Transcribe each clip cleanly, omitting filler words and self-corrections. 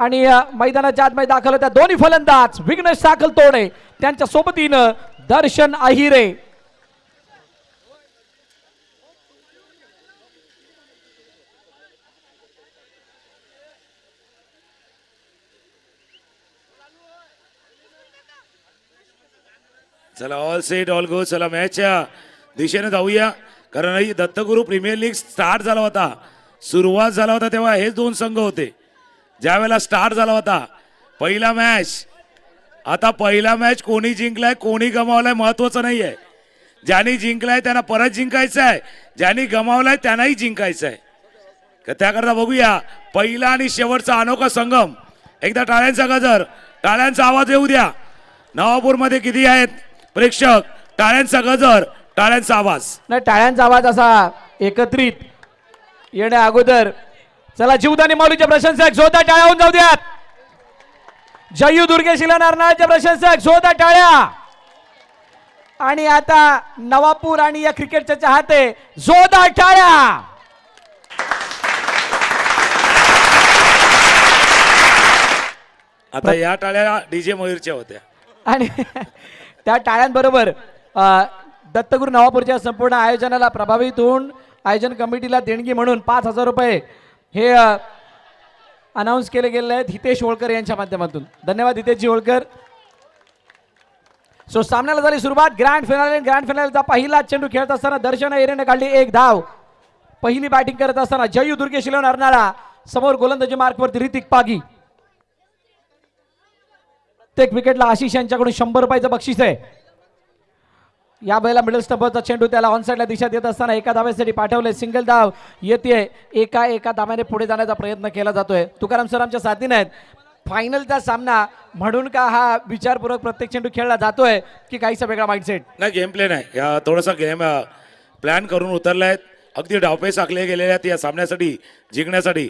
आणि मैदानाच्या आतमध्ये दाखल होत्या दोन्ही फलंदाज विघ्नेश साखलतोडे त्यांच्या सोबतीनं दर्शन आहिरे. चला ऑल सेट ऑल गो. चला मॅचच्या दिशेने जाऊया, कारण ही दत्तगुरु प्रीमियर लीग स्टार्ट झाला होता, सुरुवात झाला होता तेव्हा हेच दोन संघ होते. ज्या वेळेला स्टार्ट झाला होता पहिला मॅच, आता पहिला मॅच कोणी जिंकलाय कोणी गमावलाय महत्वाचं नाही आहे. ज्यांनी जिंकलाय त्यांना परत जिंकायचं आहे, ज्यांनी गमावलाय त्यांनाही जिंकायचं आहे. त्याकरता बघूया पहिला आणि शेवटचा अनोखा संगम. एकदा टाळ्यांचा गजर, टाळ्यांचा आवाज येऊ द्या. नवापूरमध्ये किती आहेत प्रेक्षक? टाळ्यांचा गजर, टाळ्यांचा आवाज. नाही, टाळ्यांचा आवाज असा एकत्रित येण्या अगोदर चला जीवदानी माऊलीचे प्रशंसक जोरदार टाळ्या होऊन जाऊ द्यात. जयू दुर्गेशिला नारनाळचे प्रशंसक जोरदार टाळ्या. आणि आता नवापूर आणि या क्रिकेटच्या चाहते जोरदार टाळ्या. आता या टाळ्या डीजे मयूरच्या होत्या. आणि त्या टाळ्यांबरोबर दत्तगुरु नवापूरच्या संपूर्ण आयोजनाला प्रभावित होऊन आयोजन कमिटीला देणगी म्हणून 5,000 रुपये हे अनाऊन्स केले गेले आहेत हितेश होळकर यांच्या माध्यमातून. धन्यवाद हितेशजी होळकर. सो सामन्याला झाली सुरुवात. ग्रँड फिनालेचा पहिला चेंडू खेळत असताना दर्शन एरेने काढली 1 धाव. पहिली बॅटिंग करत असताना जयू दुर्गे शिलवण अर्नाळा, समोर गोलंदाजी मार्कवरती ऋतिक पागी. प्रत्येक विकेटला आशिष यांच्याकडून 100 रुपयाचं बक्षीस आहे. या वेळेला मिडल स्टंपचा चेंडू त्याला ऑनसाइडला दिशा देत असताना एका धावेसाठी पाठवले. सिंगल धाव येते. एका धाव्याने पुढे जाण्याचा प्रयत्न केला जातोय. तुकाराम सर आमच्या साथीने आहेत. फायनलचा सामना म्हणून का हा विचारपूर्वक प्रत्येक चेंडू खेळला जातोय की काहीसा वेगळा माइंडसेट? नाही, गेम प्ले नाही, या थोडासा गेम प्लॅन करून उतरलाय. अगदी डावपेच आखले गेलेले आहेत या सामन्यासाठी जिंकण्यासाठी.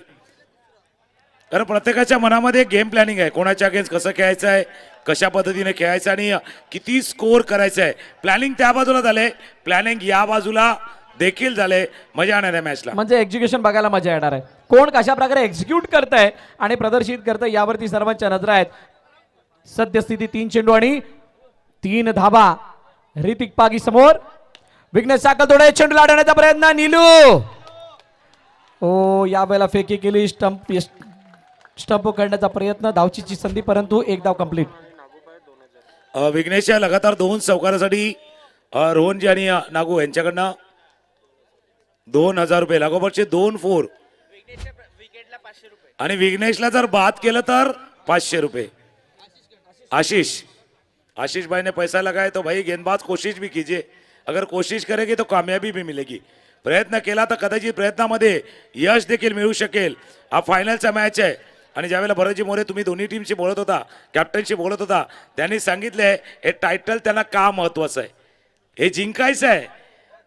कारण प्रत्येकाच्या मनामध्ये गेम प्लॅनिंग आहे, कोणाच्या अगेन्स्ट कसं खेळायचं आहे, कशा पद्धतीने खेळायचं आणि किती स्कोर करायचं आहे. प्लॅनिंग त्या बाजूला झाले, प्लॅनिंग या बाजूला देखील झाले. मजा येणार आहे मॅचला. म्हणजे एक्झिक्युशन बघायला मजा येणार आहे. कोण कशा प्रकारे एक्झिक्यूट करतंय आणि प्रदर्शित करतंय यावरती सर्वांच्या नजरा आहेत. सद्यस्थिती 3 चेंडू आणि 3 धाबा. ऋतिक पागी समोर. विघ्नेश साखलतोडे चेंडू लाडवण्याचा प्रयत्न. नीलू ओ या वेळेला फेकी केली. स्टंप करण्याचा प्रयत्न. धावचीची संधी परंतु 1 धाव कंप्लीट. विघ्नेशच्या लगातार 2 चौकारासाठी रोहनजी आणि नागू यांच्याकडनं 2,000 रुपये. लागोपाठचे 2 4 आणि विघ्नेशला जर बाद केलं तर 500 रुपये. आशीष भाई ने पैसा लगाए तो भाई गेंदबाज कोशिश भी कीजिए, अगर कोशिश करेगी तो कामयाबी भी मिलेगी. प्रयत्न केला तर कदाचित प्रयत्नामध्ये यश देखील मिळू शकेल. हा फायनलचा मॅच आहे आणि ज्यावेळेला भरतजी मोरे तुम्ही दोन्ही टीमशी बोलत होता, कॅप्टनशी बोलत होता, त्यांनी सांगितलंय हे टायटल त्यांना का महत्वाचं आहे, हे जिंकायचं आहे,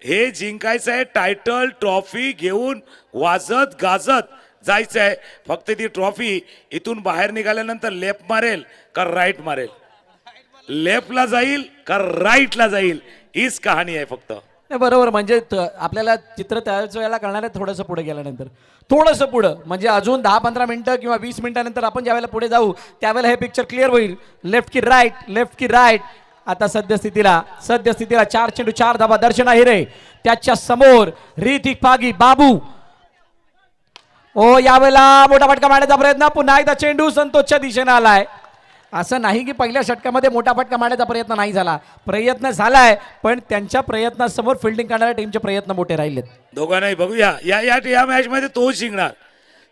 हे जिंकायचं आहे. टायटल ट्रॉफी घेऊन वाजत गाजत जायचं आहे. फक्त ती ट्रॉफी इथून बाहेर निघाल्यानंतर लेफ्ट मारेल का राईट मारेल, लेफ्टला जाईल का राईटला जाईल, हीच कहाणी आहे फक्त. बरोबर. म्हणजे आपल्याला चित्र त्याच वेळेला कळणार आहे थोडंसं पुढे गेल्यानंतर. थोडंसं पुढं म्हणजे अजून 10-15 मिनिटं किंवा 20 मिनिटानंतर आपण ज्यावेळेला पुढे जाऊ त्यावेळेला हे पिक्चर क्लिअर होईल. लेफ्ट की राईट, लेफ्ट की राईट. आता सद्यस्थितीला 4 चेंडू 4 धाबा. दर्शन आहिरे त्याच्या समोर ऋतिक पागी. बाबू ओ यावेळेला मोठा फटका मारण्याचा प्रयत्न. पुन्हा एकदा चेंडू संतोषच्या दिशेने आलाय. असं नाही की पहिल्या षटकामध्ये मोठा फटका मारण्याचा प्रयत्न नाही झाला, प्रयत्न झालाय, पण त्यांच्या प्रयत्नासमोर फिल्डिंग करणाऱ्या टीमचे प्रयत्न मोठे राहिलेत. दोघांनाही बघूया. या मॅच मध्ये तोच जिंकणार.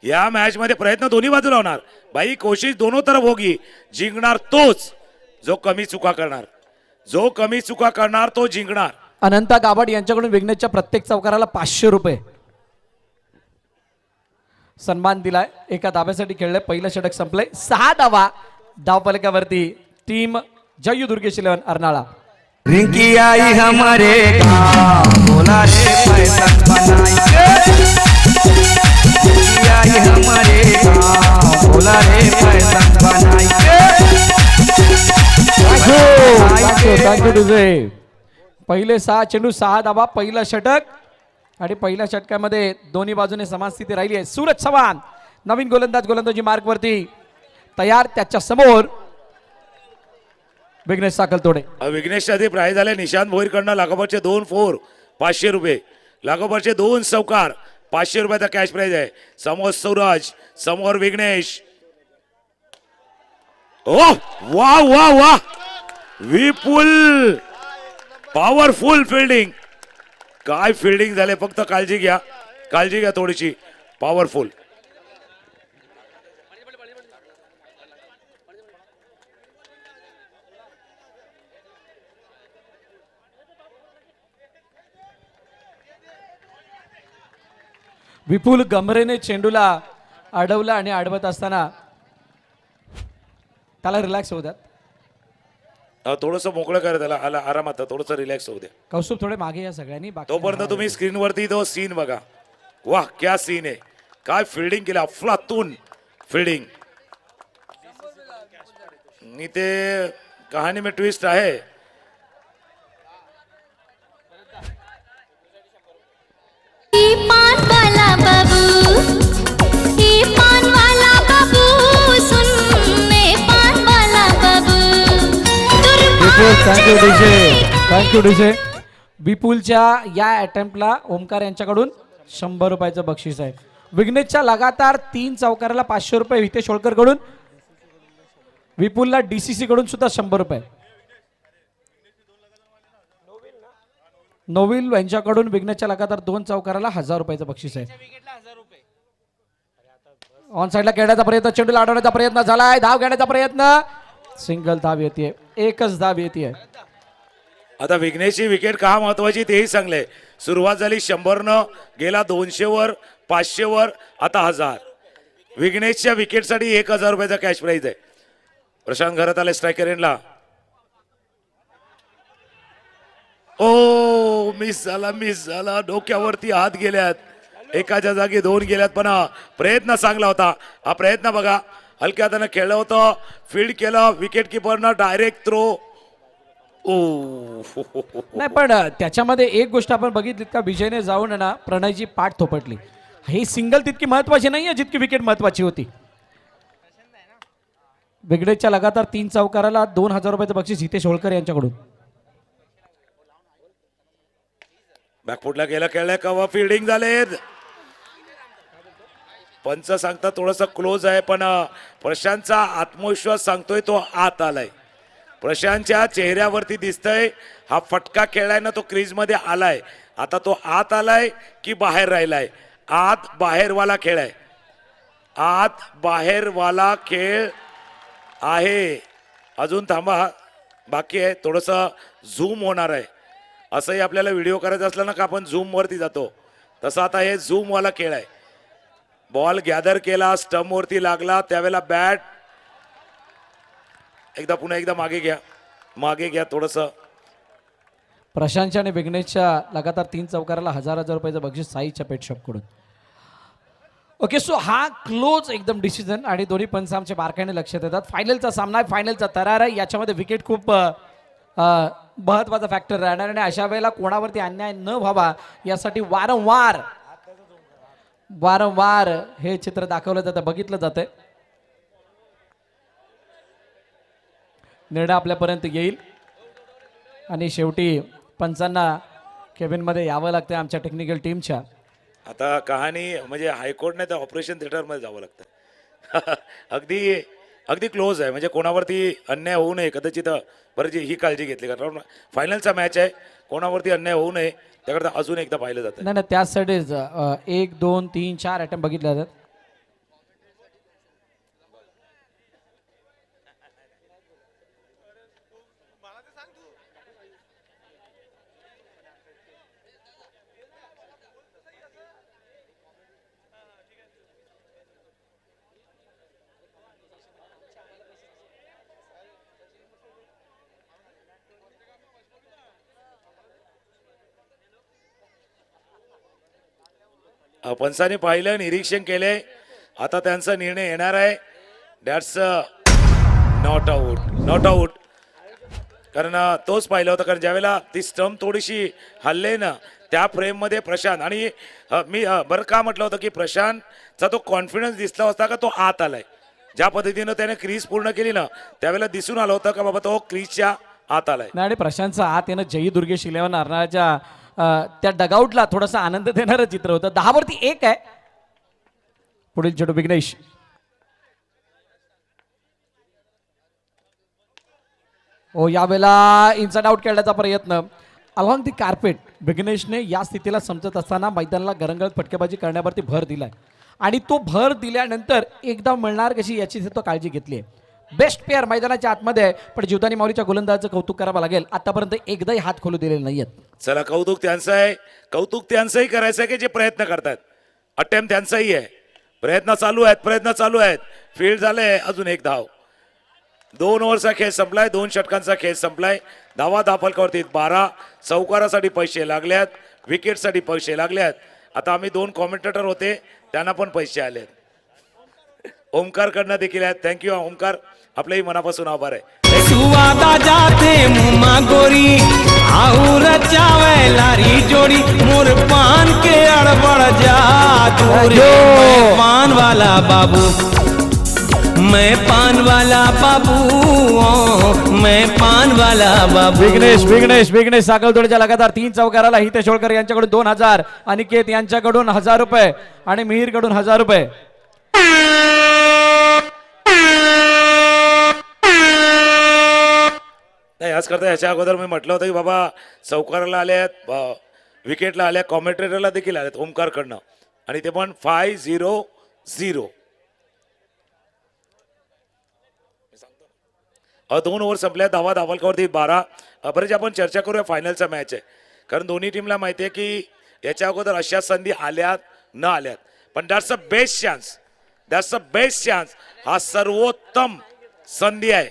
या मॅच मध्ये प्रयत्न दोन्ही बाजूला होणार. भाई कोशिश दोनों तरफ होगी. जिंकणार तोच जो कमी चुका करणार, जो कमी चुका करणार तो जिंकणार. अनंता गावड यांच्याकडून विघ्नेशच्या प्रत्येक चौकाराला 500 रुपये सन्मान दिलाय. एका धाब्यासाठी खेळले. पहिलं षटक संपले. 6 धावा धावफलकावरती टीम जयू दुर्गेश इलेवन अर्नाळा. रिंकी आई हमारे गाँव बोला रे पैसा बनाई, रिंकी आई हमारे गाँव बोला रे पैसा बनाई. थँक्यू तुझे. पहिले 6 चेंडू 6 धावा. पहिलं षटक आणि पहिल्या षटकामध्ये दोन्ही बाजूने समान स्थिती राहिली आहे. सूरज चव्हाण नवीन गोलंदाजी मार्कवरती. तयार. त्याच्या समोर विघ्नेश साखलतोडे. विघ्नेशच्या आधी प्राईज आले निशांत भोईरकडनं लागोपाठचे 2 4 500 रुपये, लागोपाठचे 2 चौकार 500 रुपयाचा कॅश प्राईज आहे. समोर सूरज, समोर विघ्नेश. ओ वा वा वा, विपुल पॉवरफुल फिल्डिंग. काय फिल्डिंग झाले, फक्त काळजी घ्या थोडीशी. पॉवरफुल. विपुल गमरेने चेंडूला अडवला आणि अडवत असताना त्याला रिलॅक्स होऊ द्या. थोडस मोकळं करा त्याला, आरामात थोडस रिलॅक्स होऊ द्या. कौस्तुभ थोडे मागे या सगळ्यांनी. तोपर्यंत तुम्ही स्क्रीनवरती तो सीन बघा. वाह क्या सीन आहे, काय फिल्डिंग केलं, अफलातून फिल्डिंग. आणि ते कहाणी में ट्विस्ट आहे. Thank you DJ. विपुलच्या या अटेम्प्टला ओमकार यांच्याकडून 100 रुपयाचं बक्षीस आहे. विघ्नेशच्या लगातार 3 चौकाराला 500 रुपये. हितेश होळकर कडून विपुलला डीसीसी कडून सुद्धा 100 रुपये. नोविल यांच्याकडून विघ्नेशच्या लगातार 2 चौकाराला 1000 रुपयाचं बक्षीस आहे. ऑन साइडला खेळण्याचा प्रयत्न, चेंडूला अडवण्याचा प्रयत्न झालाय. धाव घेण्याचा प्रयत्न, सिंगल धाव येते. एकच धाव येते. आता विघ्नेशची विकेट का महत्वाची तेही सांगले. सुरुवात झाली 100 न, गेला 200 वर, 500 वर, आता 1000. विघ्नेशच्या विकेटसाठी 1000 रुपयाचा कॅश प्राईज आहे. प्रशांत घरात आले स्ट्रायकर एंडला. ओ मिस झाला. डोक्यावरती हात गेल्यात, एकाच्या जागी 2 गेल्यात, पण प्रयत्न चांगला होता. हा प्रयत्न बघा, हलक्या हाताने खेळलं होतं, फील्ड केलं, विकेट किपरनं डायरेक्ट थ्रो. ओ नाही, पण त्याच्यामध्ये एक गोष्ट आपण बघितली का, विजयने जाऊन ना प्रणयची पाठ थोपटली. ही सिंगल तितकी महत्वाची नाहीये जितकी विकेट महत्वाची होती. विघ्नेशच्या लगातार 3 चौकाराला 2000 रुपयाचं बक्षीस हितेश होळकर यांच्याकडून. बॅकफुटला गेला, खेळलाय कवा, फिल्डिंग झाले. पंच सांगतात थोडस क्लोज आहे, पण प्रशांतचा आत्मविश्वास सांगतोय तो आत आलाय. प्रशांतच्या चेहऱ्यावरती दिसतंय हा फटका खेळलाय ना, तो क्रीज मध्ये आलाय. आता तो आत आलाय की बाहेर राहिलाय. आत बाहेरवाला खेळ आहे, आत बाहेरवाला खेळ आहे. अजून थांबा, बाकी आहे, थोडस झूम होणार आहे. असंही आपल्याला व्हिडिओ करायचा असला ना का आपण झूम वरती जातो, तसं आता हे झूम वाला खेळ आहे. बॉल गॅदर केला, स्टंप वरती लागला, त्यावेळेला बॅट पुन्हा एकदा मागे घ्या थोडस. प्रशांतच्या आणि विघ्नेशच्या लगातार 3 चौकाराला 1000 रुपयाचं बक्षीस साईच्या पेट शॉप कडून. ओके, सो हा क्लोज एकदम डिसिजन आणि दोन्ही पंच आमच्या बारकाईने लक्ष देतात. फायनलचा सामना आहे, फायनलचा तरार आहे. याच्यामध्ये विकेट खूप महत्वाचा फॅक्टर राहणार आणि अशा वेळेला कोणावरती अन्याय न व्हावा यासाठी वारंवार हे चित्र दाखवलं जातं, बघितलं जातंय. निर्णय आपल्यापर्यंत येईल आणि शेवटी पंचांना केबिनमध्ये यावं लागतं आमच्या टेक्निकल टीमच्या. आता कहाणी म्हणजे हायकोर्ट नाही तर ऑपरेशन थिएटर मध्ये जावं लागतं. अगदी क्लोज आहे, म्हणजे कोणावरती अन्याय होऊ नये. कदाचित बरं ही काळजी घेतली, कारण फायनलचा मॅच आहे, कोणावरती अन्याय होऊ नये त्याकरता अजून एकदा पाहिलं जातं. नाही, त्यासाठीच 1 2 3 4 अटेम्प्ट बघितले जातात. पंचाने पाहिलं, निरीक्षण केले, आता त्यांचा निर्णय येणार आहे. That's not out. कारण तोच पाहिला होता, कारण ज्यावेळेला ती स्टंप थोडीशी हल्ले ना त्या फ्रेम मध्ये प्रशांत आणि मी बरं का म्हटलं होतं की प्रशांतचा तो कॉन्फिडन्स दिसला होता का तो आत आलाय. ज्या पद्धतीनं त्याने क्रीज पूर्ण केली ना त्यावेळेला दिसून आलं होतं का बाबा तो क्रीजच्या आत आलाय. नाही आणि प्रशांतचा हात यानं जयी दुर्गेश 11 अर्नाळ्याच्या त्या डगआउटला थोडासा आनंद देणारं चित्र होतं. 10 वरती 1 आहे. पुढील चेंडू विघ्नेश. ओ यावेळेला इनसाइड आउट खेळण्याचा प्रयत्न अलॉंग दी कार्पेट. विघ्नेशने या स्थितीला समजत असताना मैदानाला गरंगळत फटकेबाजी करण्यावरती भर दिलाय आणि तो भर दिल्यानंतर एकदा मिळणार कशी याची तो काळजी घेतली आहे. बेस्ट प्लेअर मैदानाच्या आतमध्ये आहे, पण जीवदानी माऊलीच्या गोलंदाजाचं कौतुक करावं लागेल. आतापर्यंत एकदाही हात खोलू दिलेले नाहीयेत. चला कौतुक त्यांचं आहे. कौतुक त्यांचंही करायचं आहे की जे प्रयत्न करतात. अटेम्प्ट त्यांचाही आहे. प्रयत्न चालू आहेत. फील्ड झाले. अजून एक धाव. 2 ओव्हरचा खेळ संपलाय. 2 षटकांचा खेळ संपलाय. धावा दाफलकावरती 12. चौकारासाठी पैसे लागल्यात. विकेटसाठी पैसे लागल्यात. आता आम्ही 2 कॉमेंटेटर होते त्यांना पण पैसे आलेत. ओमकार कडनं देखील आहेत. थँक्यू ओमकार, आपल्याही मनापासून आभार आहे. सुवादा जाते मुमा गोरी आउर चावे लारी जोड़ी मोर पान के अड़बड़ जा दूर मैं पान वाला बाबू मैं पान वाला बाबू मैं पान वाला बाबू. विघ्नेश साखळतोडच्या लगातार 3 चौकाराला हितेश होळकर यांच्याकडून 2000, अनिकेत यांच्याकडून 1000 रुपये आणि मिहीरकडून 1000 रुपये. नाही आज करता याच्या अगोदर मी म्हटलं होतं की बाबा चौकाराला आल्यात, विकेटला आल्या, कॉमेंटेटरला देखील आल्यात ओमकार कडनं आणि ते पण 5-0-0. 2 ओव्हर संपल्या. धावा दावलकावरती 12. बरेच आपण चर्चा करूया फायनलचा मॅच आहे कारण दोन्ही टीमला माहिती आहे की याच्या अगोदर अशा संधी आल्यात न आल्यात, पण दॅट्स अ बेस्ट चान्स. हा सर्वोत्तम संधी आहे.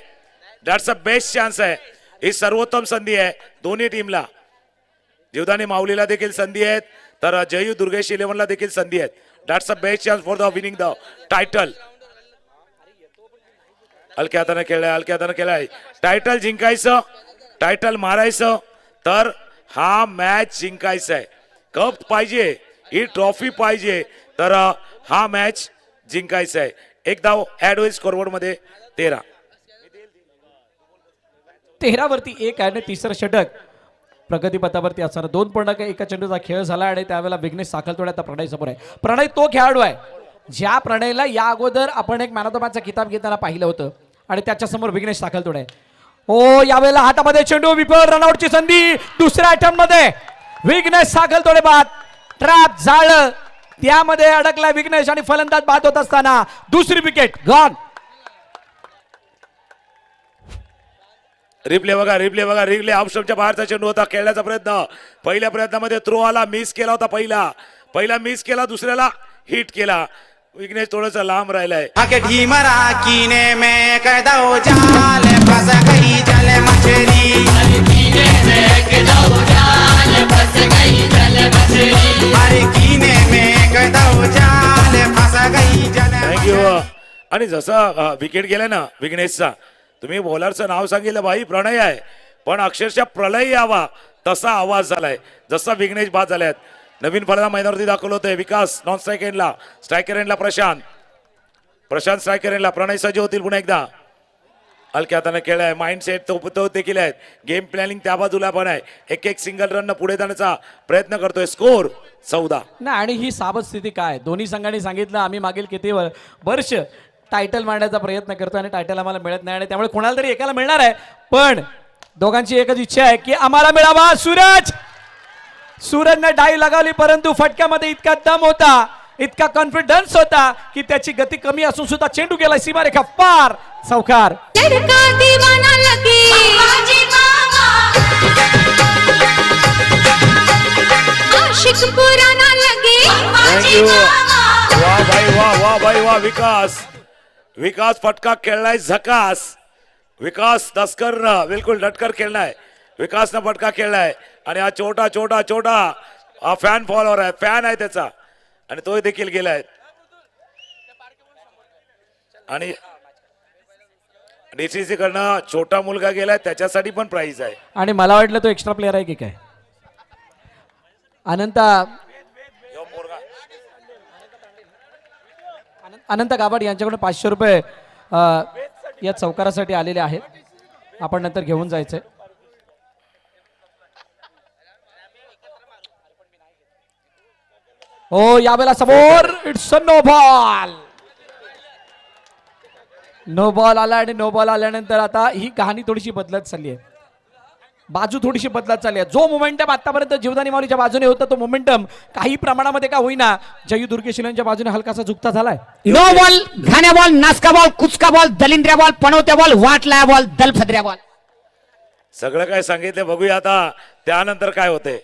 दॅट्स अ बेस्ट चान्स आहे. ही सर्वोत्तम संधी आहे दोन्ही टीमला. जीवदानी माऊलीला देखील संधी आहेत तर जयू दुर्गेश 11ला देखील संधी आहेत. That's a best chance for the winning the title. हलक्या हाताने खेळलाय. टायटल जिंकायचं, टायटल मारायचं तर हा मॅच जिंकायचा आहे. कप पाहिजे, ही ट्रॉफी पाहिजे तर हा मॅच जिंकायचा आहे. एक धाव ऍड होईल स्कोरबोर्ड मध्ये. 13 वरती 1 आहे आणि तिसरं षटक प्रगतीपथावरती असताना 2.1 चेंडूचा खेळ झाला आणि त्यावेळेला विघ्नेश साखळतोडे आता प्रणय समोर आहे. प्रणय तो खेळाडू आहे ज्या प्रणयला या अगोदर आपण एक मॅन ऑफ द मॅचचा किताब घेताना पाहिलं होतं आणि त्याच्यासमोर विघ्नेश साखळतोडे आहे. ओ यावेळेला हातामध्ये चेंडू, विफल, रनआउटची संधी. दुसऱ्या अटेम्प्ट मध्ये विघ्नेश साखळतोडे बाद. ट्रॅप झालं, त्यामध्ये अडकला विघ्नेश आणि फलंदाज बाद होत असताना दुसरी विकेट गॉन. रिप्ले बघा. ऑप्शनच्या बाहेरचा चेंडू होता. खेळण्याचा प्रयत्न. पहिल्या प्रयत्नामध्ये थ्रो आला, मिस केला होता. पहिला मिस केला, दुसऱ्याला हिट केला. विघ्नेश थोडस लांब राहिलाय. ढीमरा कीने में कदो जाल फंस गई जल मछली अरे कीने में कदो जाल फंस गई जल. थँक्यू. आणि जसं विकेट गेलाय ना विघ्नेशचा, तुम्ही बॉलरचं नाव सांगितलं भाई प्रणय आहे, पण अक्षरशः प्रलय यावा तसा आवाज झालाय जसा विघ्नेश बाद झाल्यात. नवीन फलंदाज मैदानावरती दाखवलं होतं. विकास नॉन स्ट्रायकर एंडला, स्ट्रायकर एंडला प्रशांत स्ट्रायकर एंडला. प्रणय सज्ज होतील पुन्हा एकदा. हलक्या हाताने खेळ आहे. माइंड सेट तो देखील आहेत. गेम प्लॅनिंग त्या बाजूला पण आहे. एक सिंगल रन पुढे जाण्याचा प्रयत्न करतोय. स्कोर 14. नाही आणि ही साबत स्थिती काय, दोन्ही संघांनी सांगितलं आम्ही मागील किती वर्ष टायटल मांडण्याचा प्रयत्न करतो आणि टायटल आम्हाला मिळत नाही आणि त्यामुळे कोणाला तरी एकाला मिळणार आहे, पण दोघांची एकच इच्छा आहे की आम्हाला मिळावा. सूरजने डाई लगावली परंतु फटक्यामध्ये इतका दम होता, इतका कॉन्फिडन्स होता की त्याची गती कमी असून सुद्धा चेंडू गेला सीमारेखा पार. चौकार. वा विकास फटका खेळलाय. झकास. विकास तस्कर बिलकुल डटकर खेळलाय. विकासनं फटका खेळलाय आणि हा छोटा हा फॅन फॉलोअर आहे. फॅन आहे त्याचा आणि तो देखील गेलाय. आणि डीसीसी कडनं छोटा मुलगा गेलाय त्याच्यासाठी पण प्राइज आहे. आणि मला वाटलं तो एक्स्ट्रा प्लेअर आहे की काय. अनंत गाभाड यांच्याकडून 500 रुपये या चौकारासाठी आलेले आहेत. आपण नंतर घेऊन जायचंय. हो यावेळेला समोर it's a no ball. No ball आला आणि नो बॉल आल्यानंतर आता ही कहाणी थोडीशी बदलत चालली आहे. बाजू थोडीशी बदलत चालली आहे. जो मोमेंटम आतापर्यंत जीवदानी माऊलीच्या बाजूने होता तो मोमेंटम काही प्रमाणामध्ये का होईना जयू दुर्गेशिलांच्या बाजूने हलकासा झुकता झालाय. नो बॉल, घाण्या बॉल, नासका बॉल, कुचका बॉल, दलिंद्र्या बॉल, पनवत्या बॉल, वाटलाया बॉल, दलफद्र्या बॉल. सगळं काय सांगितलं बघूया आता त्यानंतर काय होते.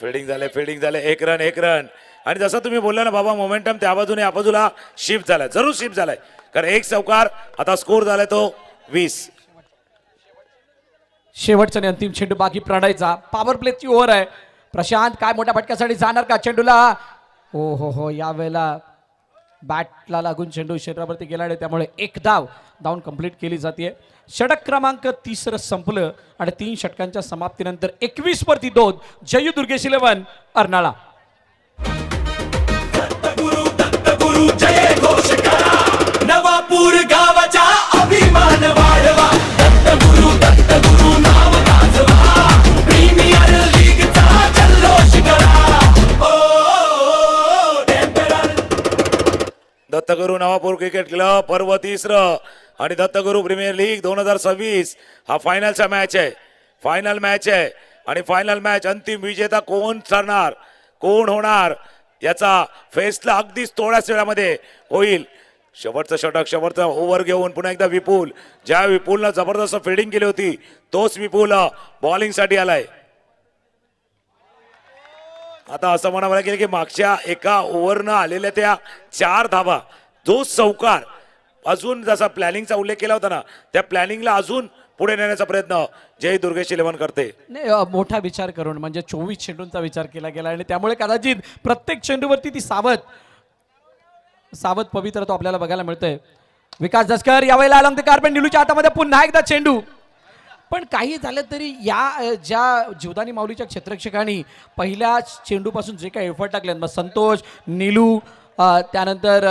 फिल्डिंग झाले एक रन आणि जसं तुम्ही बोलला ना बाबा मोमेंटम त्या बाजूने या बाजूला शिफ्ट झालाय. जरूर शिफ्ट झालाय कारण एक चौकार आता स्कोर झालाय तो 20. शेवटचा आणि अंतिम चेंडू बाकी प्रणयचा. पॉवर प्लेची ओव्हर आहे. प्रशांत काय मोठ्या फटक्यासाठी जाणार का चेंडूला. हो हो हो यावेळेला बॅटला लागून चेंडू शरीरावरती गेला आणि त्यामुळे एक धाव कंप्लीट केली जाते. षटक क्रमांक 30 संपलं आणि 3 षटकांच्या समाप्तीनंतर 21 वरती 2 जयू दुर्गेश 11 अर्नाळा. दत्तगुरु जय घोष करा नवापूर गावाचा अभिमान वाढवा. दत्तगुरु नाव गाजवा प्रीमियर लीगचा जल्लोष करा. दत्तगुरु नवापूर क्रिकेट क्लब पर्व 30 आणि दत्तगुरु प्रीमियर लीग 2026 हा फायनलचा मॅच आहे. फायनल मॅच आहे आणि फायनल मॅच अंतिम विजेता कोण ठरणार कोण होणार याचा फैसला अगदीच थोड्याच वेळामध्ये होईल. शेवटचं षटक शेवटचा ओव्हर घेऊन पुन्हा एकदा विपुल. ज्या विपुलनं जबरदस्त फिल्डिंग केली होती तोच विपुल बॉलिंगसाठी आलाय. आता असं म्हणावं लागेल की मागच्या एका ओव्हरनं आलेल्या त्या 4 धावा जो चौकार अजून जसा प्लॅनिंगचा उल्लेख केला होता ना त्या प्लॅनिंगला अजून पुढे नेण्याचा प्रयत्न जय दुर्गेश 11 करते. नाही मोठा विचार करून म्हणजे 24 चेंडूंचा विचार केला गेला आणि त्यामुळे कदाचित प्रत्येक चेंडूवरती ती सावध पवित्र तो आपल्याला बघायला मिळतोय. विकास दसकर यावेळेला अलंग कार्पेट निलूच्या हातामध्ये पुन्हा एकदा चेंडू. पण काही झालं तरी या ज्या जीवदानी माऊलीच्या क्षेत्ररक्षकांनी पहिल्या चेंडूपासून जे काही एफर्ट टाकले मग संतोष निलू त्यानंतर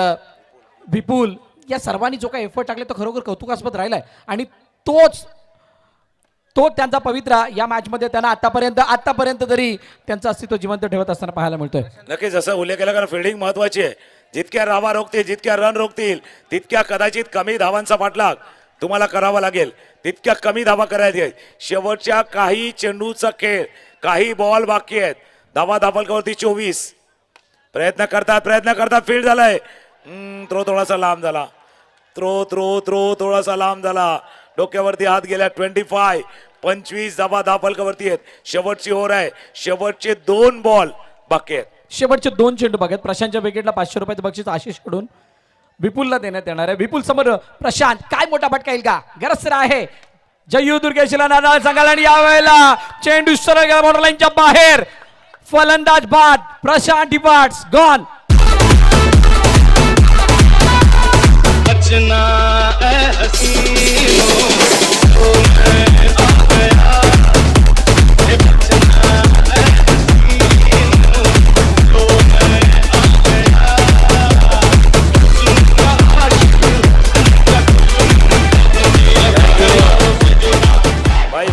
विपुल या सर्वांनी जो काही एफर्ट टाकले तो खरोखर कौतुकास्पद राहिलाय आणि तो त्यांचा पवित्रा या मॅच मध्ये त्यांना आतापर्यंत तरी त्यांचं अस्तित्व जिवंत ठेवत असताना पाहायला मिळतोय. नक्कीच जसं उल्लेख केला कारण फिल्डिंग महत्वाची आहे. जितक्या धावा रोखतील जितक्या रन रोखतील तितक्या कदाचित कमी धावांचा पाठलाग तुम्हाला करावा लागेल. तितक्या कमी धावा करायच्या आहेत. शेवटच्या काही चेंडूचा खेळ काही बॉल बाकी आहेत. धावा धापलकावरती 24 प्रयत्न करतात फील्ड झालाय. थ्रो थोडासा लांब झाला. थ्रो थोडासा लांब झाला. डोक्यावरती हात गेला. 25 धावा धापलकावरती आहेत. शेवटची ओव्हर आहे. शेवटचे 2 बॉल बाकी आहेत. शेवटचे 2 चेंडू बघत प्रशांतच्या विकेटला 500 रुपयाचं बक्षीस आशिष कडून विपुलला देण्यात येणार आहे. विपुल समोर प्रशांत काय मोठा फटका येईल का गरज आहे. जयू दुर्गेशला नाना सांगाल आणि यावेळेला चेंडू सरळ बॉर्डरलाईनच्या बाहेर. फलंदाज बाद प्रशांत डिपार्ट्स गॉन.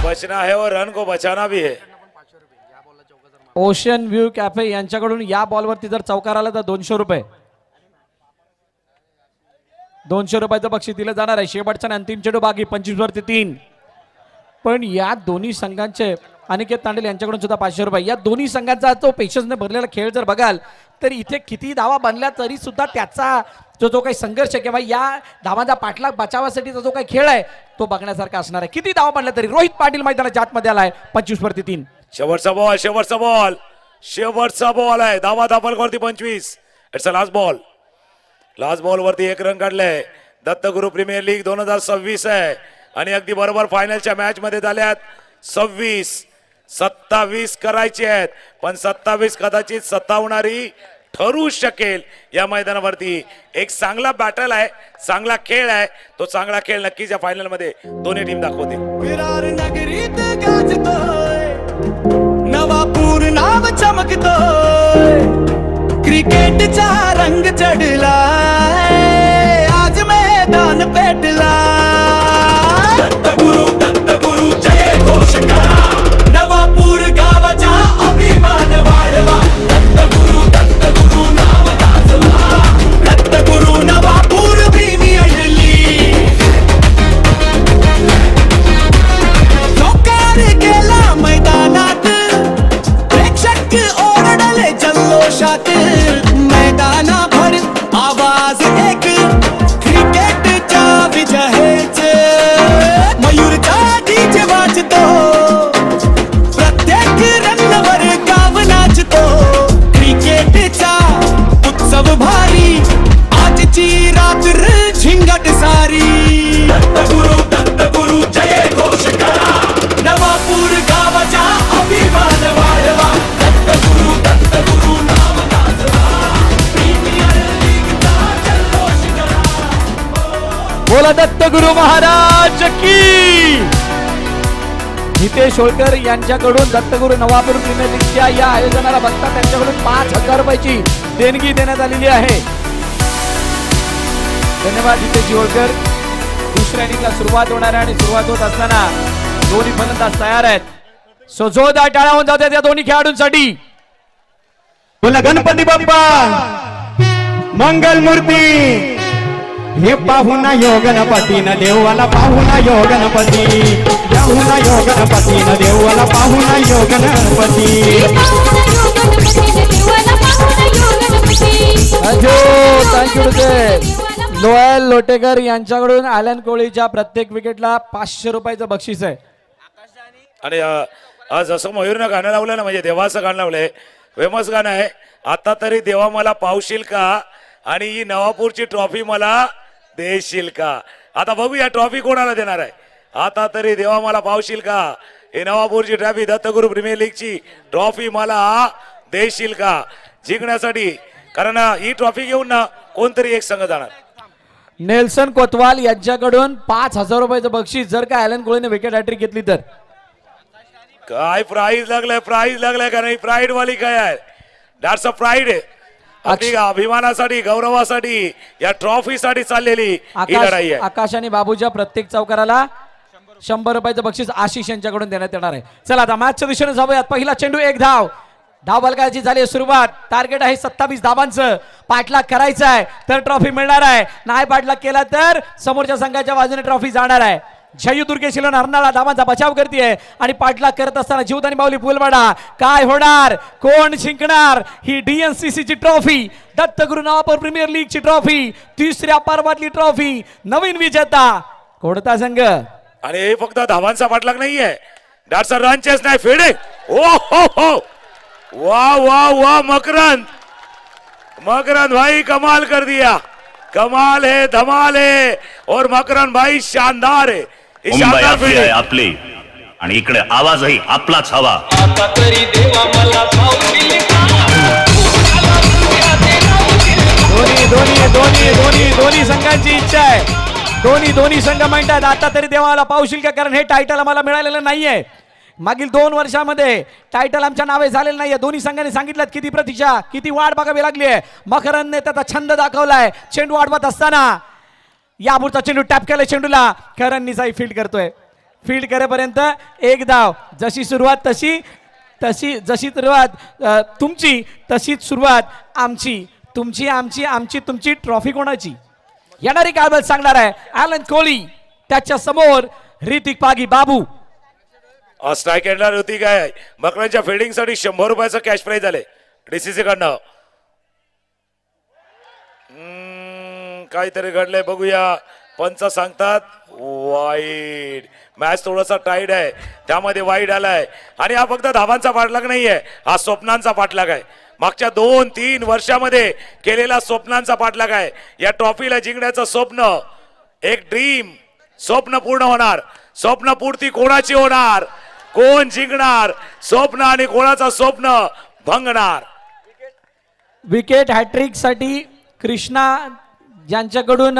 बचना है और रन को बचाना भी है. ओशन व्ह्यू कॅफे यांच्याकडून या बॉलवरती जर चौकार आला तर 200 रुपये 200 रुपयाचं बक्षीस दिलं जाणार आहे. शेवटचा अंतिम चेंडू बाकी 25 वरती 3. पण या दोन्ही संघांचे अनिकेत तांडेल यांच्याकडून सुद्धा 500 रुपये. या दोन्ही संघांचा तो पेशन्सने भरलेला खेळ जर बघाल तर इथे किती धावा बनल्या तरी सुद्धा त्याचा जो काही संघर्ष किंवा या धावांचा पाठलाग बचावासाठीचा जो काही खेळ आहे तो बघण्यासारखा असणार आहे. किती धावा बनल्या तरी रोहित पाटील मैदानाच्या आतमध्ये आलाय 25 वरती 3. शेवटचा बॉल आहे. धावा धापलकावरती 25. इट्स अ लास्ट बॉल वरती 1 रन काढलाय. दत्तगुरु प्रीमियर लीग 2026 आहे आणि अगदी बरोबर फायनलच्या मॅच मध्ये झाल्यात 27 करायचे आहेत पण 27 कदाचित सत्तावणारी ठरू शकेल. या मैदानावरती एक चांगला बॅटल आहे चांगला खेळ आहे. तो चांगला खेळ नक्कीच या फायनल मध्ये दोन्ही टीम दाखवतील. विरार नगरीत गाजतोय नवापूर नाव चमकतोय. क्रिकेटचा रंग चढला आज मैदान पेटला दत्तगुरु जय घोष करा नवापूर गावाचा अभिमान वाढवा दत्तगुरु नाव गाजवा दत्तगुरु नवापूर भीमी अडली जोकार केला मैदानात प्रेक्षक ओरडले जल्लोषात मैदानाभर आवाज एक क्रिकेटच्या विजयच मयूरचा डीजे वाजतो प्रत्येक रनवर गाव नाचतो क्रिकेटचा उत्सव भारी आजची रात्र झिंगट सारी दत्तगुरु जय घोष करा नवापूर गावाचा अभिमान वाढवा दत्तगुरु नाव गाजवा प्रीमियर लीगचा जल्लोष करा बोला दत्तगुरु महाराज की. हितेश होळकर यांच्याकडून दत्तगुरु नवापूर प्रीमियर लीगच्या या आयोजनाला बघता त्यांच्याकडून 5,000 रुपयाची देणगी देण्यात आलेली आहे. धन्यवाद हितेश होळकर. दुसऱ्या इनिंगला सुरुवात होणार आहे आणि सुरुवात होत असताना दोन्ही फलंदाज तयार आहेत. सो जोरदार टाळ्या होऊन जातात या दोन्ही खेळाडूंसाठी. बोला गणपती बाप्पा मंगल मूर्ती हे पाहुणा यो गणपतीन देवाला पाहुणा यो गणपती पाहुणा यो गणपतीन देवाला पाहुणा यो गणपती थँक्यू लोयल लोटेकर यांच्याकडून आलन कोळीच्या प्रत्येक विकेटला 500 रुपयाचं बक्षीस आहे. आणि आज जसं मयूरनं गाणं लावलं ना म्हणजे देवाचं गाणं लावलंय फेमस गाणं आहे. आता तरी देवा मला पावशील का आणि ही नवापूरची ट्रॉफी मला देशील का. आता बघूया ट्रॉफी कोणाला देणार आहे. आता तरी देवा मला पावशील का ही नवापूरची ट्रॉफी दत्तगुरु प्रीमियर लीगची ट्रॉफी मला देशील का जिंकण्यासाठी. कारण ही ट्रॉफी घेऊन ना कोणतरी एक संघ जाणार. नेल्सन कोतवाल यांच्याकडून 5,000 रुपयाचं बक्षीस जर का ॲलन कोळीने विकेट हॅट्रिक घेतली तर. काय प्राइज लागलाय कारण ही प्राईड वाली काय आहे. दॅट्स अ प्राईड आहे. आपली अभिमानासाठी गौरवासाठी या ट्रॉफीसाठी चाललेली ही लढाई आहे. आकाश आणि बाबूच्या प्रत्येक चौकाराला 100 रुपयाचं बक्षीस आशिष यांच्याकडून देण्यात येणार आहे. चला आता मॅचच्या दिशेने जाऊयात. पहिला चेंडू 1 धाव. धाव बलकाची झाली सुरुवात. टार्गेट आहे 27 धावांचं. पाठलाग करायचा आहे तर ट्रॉफी मिळणार आहे. नाही पाठलाग केला तर समोरच्या संघाच्या बाजूने ट्रॉफी जाणार आहे. जयू दुर्गे शिलन हरणाला धावांचा बचाव करते आणि पाठलाग करत असताना जीवदानी बावली पुलवाडा. काय होणार कोण जिंकणार ही DNCC ची trophy Dattaguru Navapur premier league ची ट्रॉफी तिसऱ्या पर्वातली ट्रॉफी. नवीन विजेता कोणता संघ. आणि हे फक्त धावांचा पाठलाग नाहीये. दॅट्स अ रन चेस नाही फिल्डिंग. ओ हो हो वाह वाह वाह मकरंद भाई कमाल कर दिया. कमाल है धमाल है और मकरंद भाई शानदार है. मुंबई आपली आहे आपली आणि इकडे आवाजही आपलाच हवा. दोन्ही संघांची इच्छा आहे. दोन्ही संघ म्हणतात आता तरी देवाला पावशील का कारण हे टायटल आम्हाला मिळालेलं नाहीये. मागील 2 वर्षामध्ये टायटल आमच्या नावे झालेलं नाहीये. दोन्ही संघांनी सांगितलं किती प्रतीक्षा किती वाट बघावी लागली आहे. मकरंदने त्याचा छंद दाखवलाय. चेंडू वाढवत असताना यापुढचा चेंडू टॅप केलाय चेंडूला. करणनीचाही फील्ड करतोय. फील्ड करेपर्यंत 1 धाव. जशी सुरुवात जशी सुरुवात तुमची तशीच सुरुवात आमची. तुमची आमची आमची तुमची. ट्रॉफी कोणाची येणारी काळबल सांगणार आहे ॲलन कोहली. त्याच्या समोर ऋतिक पागी बाबू. स्ट्राईक एंडला ऋतिक आहे. मकरांच्या फिल्डिंग साठी 100 रुपयाचं कॅश प्राइज झाले DCC कडनं. काहीतरी घडलंय बघूया. पंच सांगतात वाईड. मॅच थोडासा टाईट आहे त्यामध्ये वाईड आलाय. आणि हा फक्त धावांचा पाठलाग नाहीये हा स्वप्नांचा पाठलाग आहे. मागच्या 2-3 वर्षामध्ये केलेला स्वप्नांचा पाठलाग आहे. या ट्रॉफीला जिंकण्याचं स्वप्न एक ड्रीम स्वप्न पूर्ण होणार. स्वप्नपूर्ती कोणाची होणार कोण जिंकणार स्वप्न आणि कोणाचं स्वप्न भंगणार. विकेट हॅट्रिक साठी कृष्णा ज्यांच्याकडून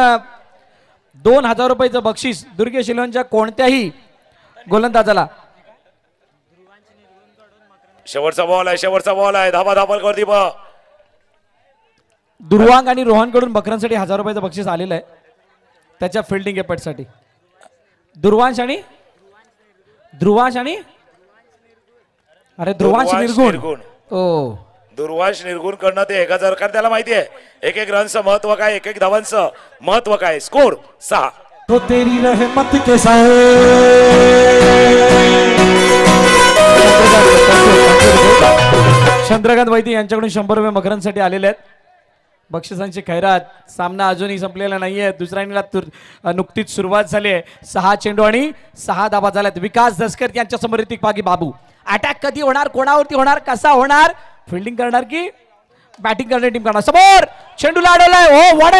2,000 रुपयाचं बक्षीस दुर्गे शिलोनच्या कोणत्याही गोलंदाजाला. शेवटचा बॉल आहे धाबा धाबल करती दुर्वांग आणि रोहनकडून बकरांसाठी 1000 रुपयाचं बक्षीस आलेलं आहे त्याच्या फिल्डिंग एफर्टसाठी. ध्रुवांश आणि अरे ध्रुवांश निर्गुण. ओ दुर्वांश निर्गुण करणं ते 1000, कारण त्याला माहिती आहे एक एक रनचं महत्व काय, एक एक धावांचं महत्व काय. स्कोर 6. तो तेरी रहमत के साए चंद्रकांत वैद्य यांच्याकडून 100 रुपये मकरांसाठी आलेले आहेत. बक्षिसांची खैरात. सामना अजूनही संपलेला नाहीये. दुसऱ्या इनिंगला नुकतीच सुरुवात झाली आहे. 6 चेंडू आणि 6 धाबा झाल्यात. विकास दसकर यांच्या समोर ऋतिक पागी बाबू. अटॅक कधी होणार, कोणावरती होणार, कसा होणार, फिल्डिंग करणार की बॅटिंग करणार टीम करणार. समोर चेंडूला अडवलाय. ओ व्हॉट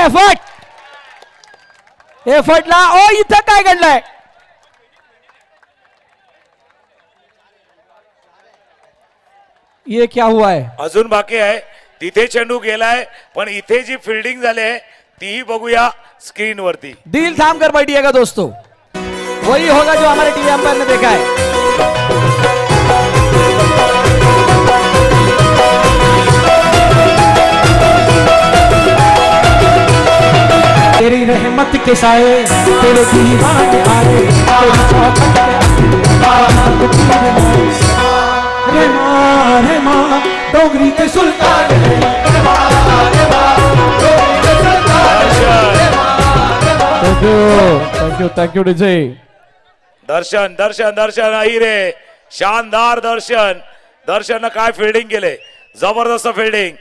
एफर्टला. ओ इथं काय घडलंय, ये क्या हुआ है. अजून बाकी आहे. तिथे चेंडू गेलाय, पण इथे जी फिल्डिंग झाली आहे तीही बघूया स्क्रीन वरती. दिल थाम कर बैठिएगा दोस्तों, वही होगा जो हमारे टीवी अंपायर ने देखा है. तेरी रहमत के साए तेरे दीवाने आए, तेरी चौखट पे रे माँ डोगरी के सुल्तान है. थँक यू विजय. दर्शन दर्शन दर्शन अहिरे, शानदार दर्शन. दर्शन काय फिल्डिंग केले, जबरदस्त फिल्डिंग.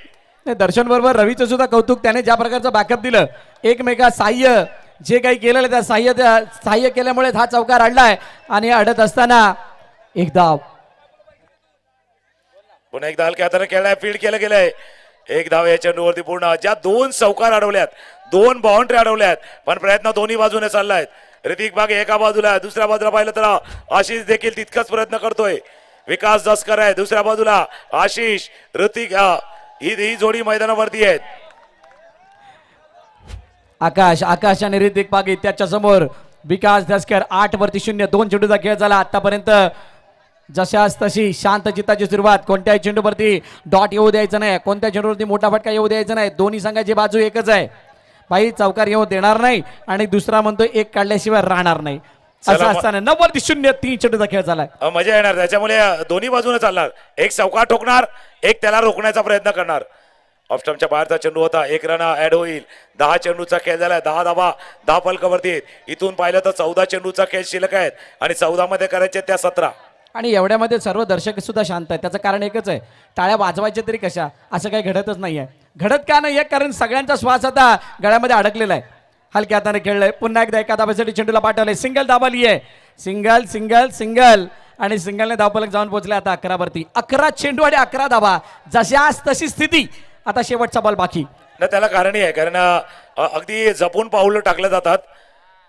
दर्शन बरोबर रवीचं सुद्धा कौतुक. त्याने ज्या प्रकारचं बॅकअप दिलं, एकमेका साह्य जे काही केलेलं त्या साह्य केल्यामुळे हा चौकार अडलाय. आणि अडत असताना एक धाव, पुन्हा एकदा हलक्या हाताने खेळलाय, फील्ड केलं गेलंय. एक धाव या चेंडूवरती पूर्ण. ज्या 2 चौकार अडवल्यात, 2 बाउंड्री अडवल्यात, पण प्रयत्न दोन्ही बाजूने चाललायत. ऋतिक बागे एका बाजूला, दुसऱ्या बाजूला पाहिलं तर आशिष देखील तितकाच प्रयत्न करतोय. विकास दसकर आहे दुसऱ्या बाजूला, आशिष ऋतिक ही जोडी मैदानावरती आहेत. आकाश आणि ऋतिक पागी. त्याच्या समोर विकास दसकर. 8-0 2 चेंडूचा खेळ झाला आतापर्यंत. जशाच तशी शांत चित्ताची सुरुवात. कोणत्याही चेंडूवरती डॉट येऊ द्यायचं नाही, कोणत्या चेंडूवरती मोठा फटका येऊ द्यायचा नाही. दोन्ही संघाची बाजू एकच आहे, भाई चौकार येऊ देणार नाही. आणि दुसरा म्हणतो एक काढल्याशिवाय राहणार नाही. असं असताना 90-0 3 चेंडूचा खेळ झालाय. मजा येणार. त्याच्यामुळे दोन्ही बाजूने चालणार. एक चौकार ठोकणार, एक त्याला रोखण्याचा प्रयत्न करणार. ऑफस्टम्पच्या बाहेरचा चेंडू होता, 1 रन ऍड होईल. 10 चेंडूचा खेळ झालाय. 10 धाबा 10 फलकावरती आहेत. इथून पाहिलं तर 14 चेंडूचा खेळ शिल्लक आहेत आणि 14 मध्ये करायचे त्या 17. आणि एवढ्यामध्ये सर्व दर्शक सुद्धा शांत आहेत. त्याचं कारण एकच आहे, टाळ्या वाजवायच्या तरी कशा, असं काही घडतच नाहीये. घडत का नाहीये, कारण सगळ्यांचा श्वास आता गळ्यामध्ये अडकलेला आहे. हलक्या हाताने खेळलंय. पुन्हा एकदा एका धाब्यासाठी चेंडूला पाठवलंय. सिंगल धाबा लिहिये. सिंगल सिंगल सिंगल आणि सिंगलने धावफलक जाऊन पोहोचले आता 11 वरती. 11 चेंडू आणि 11 धाबा. जशाच तशी स्थिती. आता शेवटचा बॉल बाकी. ना त्याला कारणही आहे, कारण अगदी जपून पाऊल टाकले जातात.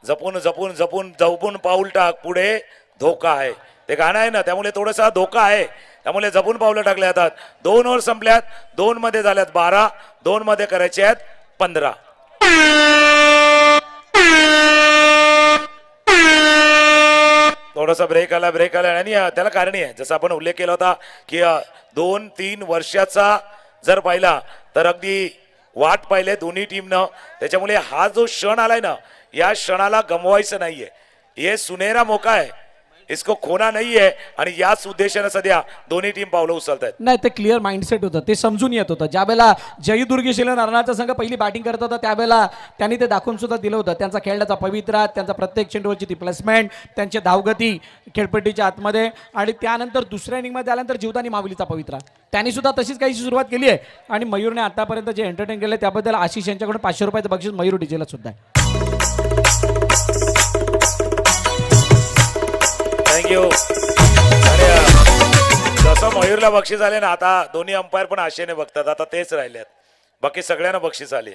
जपून जपून जपून जपून पाऊल टाक, पुढे धोका आहे. ते गाणं आहे ना, त्यामुळे थोडासा धोका आहे. त्यामुळे जपून पावलं टाकले जातात. 2 ओव्हर संपल्यात. 2 मध्ये झाल्यात 12. 2 मध्ये करायचे आहेत 15. थोडासा ब्रेक आला आणि त्याला कारणही आहे. जसं आपण उल्लेख केला होता की 2-3 वर्षाचा जर पाहिला तर अगदी वाट पाहिले दोन्ही टीमनं. त्याच्यामुळे हा जो क्षण आलाय ना, या क्षणाला गमवायचं नाहीये. हे सुनेरा मोका आहे, इसको खोना नाहीये. आणि याच उद्देशाने सध्या दोन्ही टीम पावलं उचलत आहेत. नाही, ते क्लिअर माइंडसेट होतं, ते समजून येत होतं. ज्या वेळेला जयदुर्गेशील नारळाचा संघ पहिली बॅटिंग करत होता त्यावेळेला त्यांनी ते दाखवून सुद्धा दिलं होतं. त्यांचा खेळण्याचा पवित्रा, त्यांचा प्रत्येक चेंडूवरची ती प्लेसमेंट, त्यांची धावगती खेळपट्टीच्या आतमध्ये. आणि त्यानंतर दुसऱ्या इनिंगमध्ये आल्यानंतर जीवदानी माऊलीचा पवित्रा, त्यांनी सुद्धा तशीच काही सुरुवात केली आहे. आणि मयूरने आतापर्यंत जे एंटरटेन केलं त्याबद्दल आशिष यांच्याकडून 500 रुपयाचं बक्षीस मयूर डीजेला सुद्धा आहे. थँक्यू. जसं मयूरला बक्षीस आले ना, आता दोन्ही अंपायर पण आशेने बघतात. आता तेच राहिलेत, बाकी सगळ्यांना बक्षीस आले.